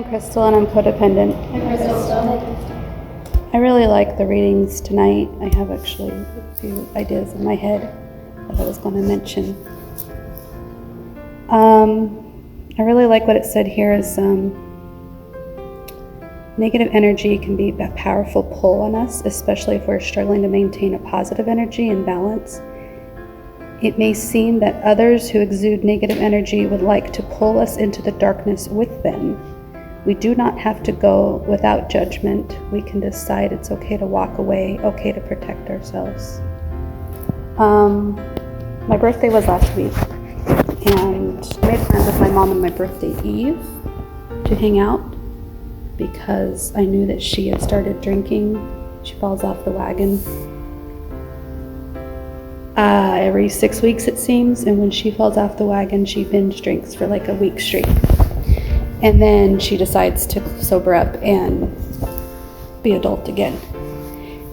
I'm Crystal and I'm codependent. Hi, Crystal. I really like the readings tonight. I have actually a few ideas in my head that I was going to mention. I really like what it said here is negative energy can be a powerful pull on us, especially if we're struggling to maintain a positive energy and balance. It may seem that others who exude negative energy would like to pull us into the darkness with them. We do not have to go without judgment. We can decide it's okay to walk away, okay to protect ourselves. My birthday was last week, and I made plans with my mom on my birthday eve to hang out because I knew that she had started drinking. She falls off the wagon every 6 weeks, it seems, and when she falls off the wagon, she binge drinks for like a week straight. And then she decides to sober up and be adult again.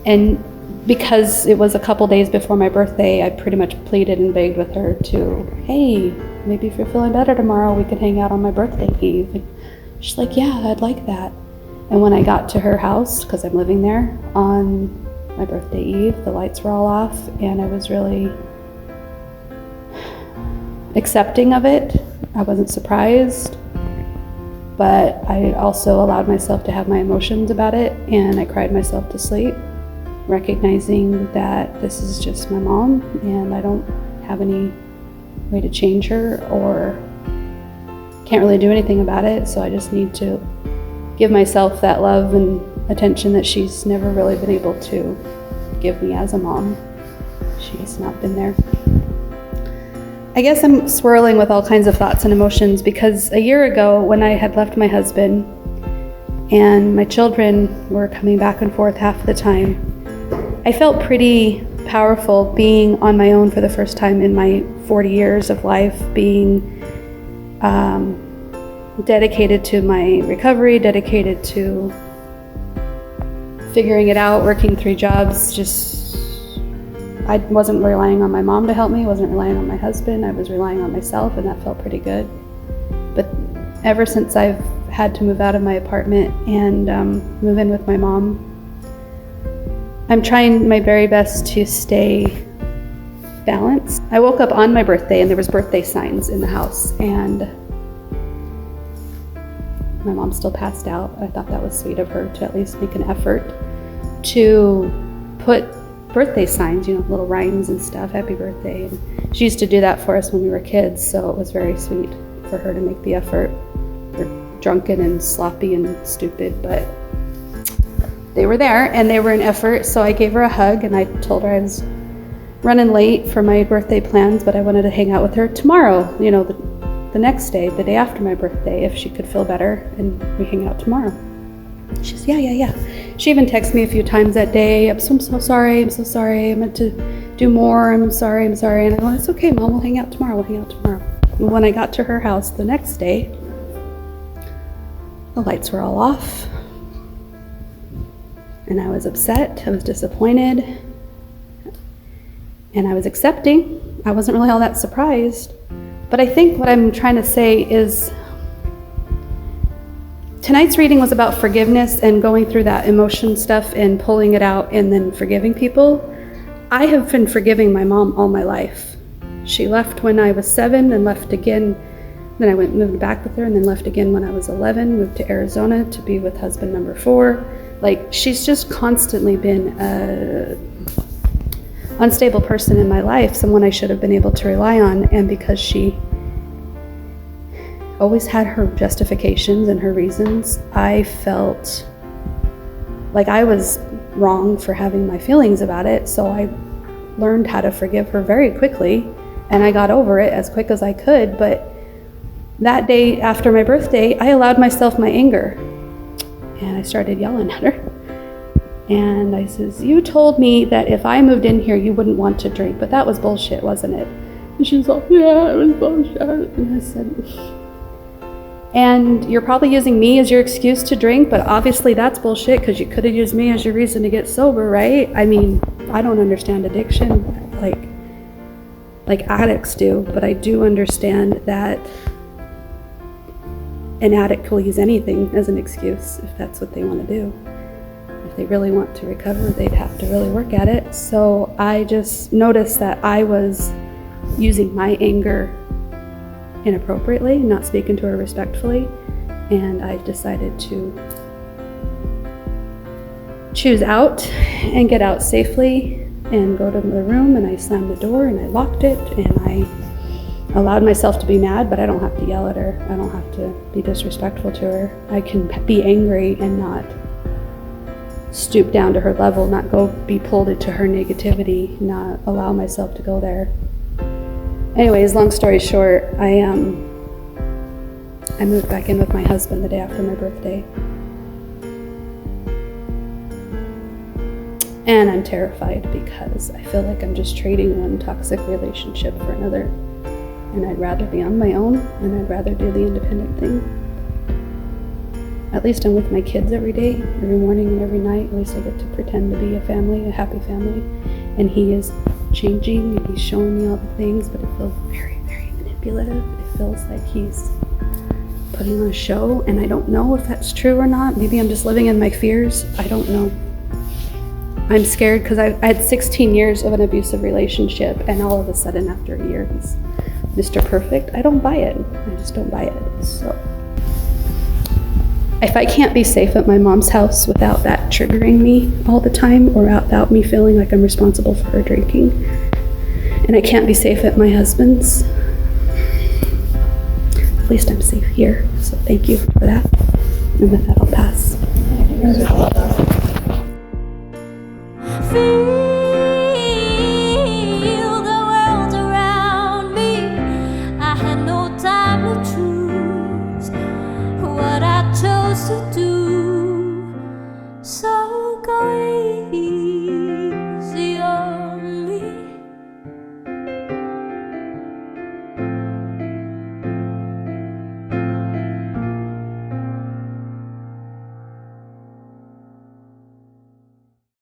And because it was a couple days before my birthday, I pretty much pleaded and begged with her to, hey, maybe if you're feeling better tomorrow, we could hang out on my birthday eve. And she's like, yeah, I'd like that. And when I got to her house, because I'm living there, on my birthday eve, the lights were all off, and I was really accepting of it. I wasn't surprised. But I also allowed myself to have my emotions about it, and I cried myself to sleep, recognizing that this is just my mom and I don't have any way to change her or can't really do anything about it, so I just need to give myself that love and attention that she's never really been able to give me as a mom. She's not been there. I guess I'm swirling with all kinds of thoughts and emotions because a year ago when I had left my husband and my children were coming back and forth half the time, I felt pretty powerful being on my own for the first time in my 40 years of life, being dedicated to my recovery, dedicated to figuring it out, working 3 jobs, I wasn't relying on my mom to help me, I wasn't relying on my husband, I was relying on myself, and that felt pretty good. But ever since I've had to move out of my apartment and move in with my mom, I'm trying my very best to stay balanced. I woke up on my birthday and there was birthday signs in the house, and my mom still passed out. I thought that was sweet of her to at least make an effort to put birthday signs, little rhymes and stuff, happy birthday. And she used to do that for us when we were kids, so it was very sweet for her to make the effort. We're drunken and sloppy and stupid, but they were there and they were an effort, so I gave her a hug and I told her I was running late for my birthday plans, but I wanted to hang out with her tomorrow, the next day, the day after my birthday, if she could feel better, and we hang out tomorrow. She says, yeah. She even texted me a few times that day, I'm so sorry, I meant to do more, I'm sorry. And I go, it's okay, Mom, we'll hang out tomorrow. And when I got to her house the next day, the lights were all off. And I was upset, I was disappointed, and I was accepting. I wasn't really all that surprised. But I think what I'm trying to say is, tonight's reading was about forgiveness and going through that emotion stuff and pulling it out and then forgiving people. I have been forgiving my mom all my life. She left when I was 7 and left again. Then I moved back with her and then left again when I was 11, moved to Arizona to be with husband number 4. She's just constantly been an unstable person in my life, someone I should have been able to rely on, and because she always had her justifications and her reasons, I felt like I was wrong for having my feelings about it, so I learned how to forgive her very quickly, and I got over it as quick as I could. But that day after my birthday, I allowed myself my anger, and I started yelling at her. And I says, you told me that if I moved in here, you wouldn't want to drink, but that was bullshit, wasn't it? And she's like, yeah, it was bullshit. And I said, and you're probably using me as your excuse to drink, but obviously that's bullshit because you could have used me as your reason to get sober, right? I mean, I don't understand addiction like addicts do, but I do understand that an addict will use anything as an excuse if that's what they want to do. If they really want to recover, they'd have to really work at it. So I just noticed that I was using my anger inappropriately, not speaking to her respectfully, and I decided to choose out and get out safely and go to the room, and I slammed the door and I locked it, and I allowed myself to be mad, but I don't have to yell at her. I don't have to be disrespectful to her. I can be angry and not stoop down to her level, not go be pulled into her negativity, not allow myself to go there. Anyways, long story short, I moved back in with my husband the day after my birthday. And I'm terrified because I feel like I'm just trading one toxic relationship for another. And I'd rather be on my own, and I'd rather do the independent thing. At least I'm with my kids every day, every morning and every night. At least I get to pretend to be a family, a happy family. And he is changing, and he's showing me all the things, but it feels very, very manipulative. It feels like he's putting on a show, and I don't know if that's true or not. Maybe I'm just living in my fears. I don't know. I'm scared because I had 16 years of an abusive relationship, and all of a sudden after a year he's Mr. Perfect. I don't buy it. I just don't buy it. So if I can't be safe at my mom's house without that triggering me all the time, or without me feeling like I'm responsible for her drinking, and I can't be safe at my husband's, at least I'm safe here. So thank you for that. And with that, I'll pass. Feel the world around me. I had no time to choose what I chose to do.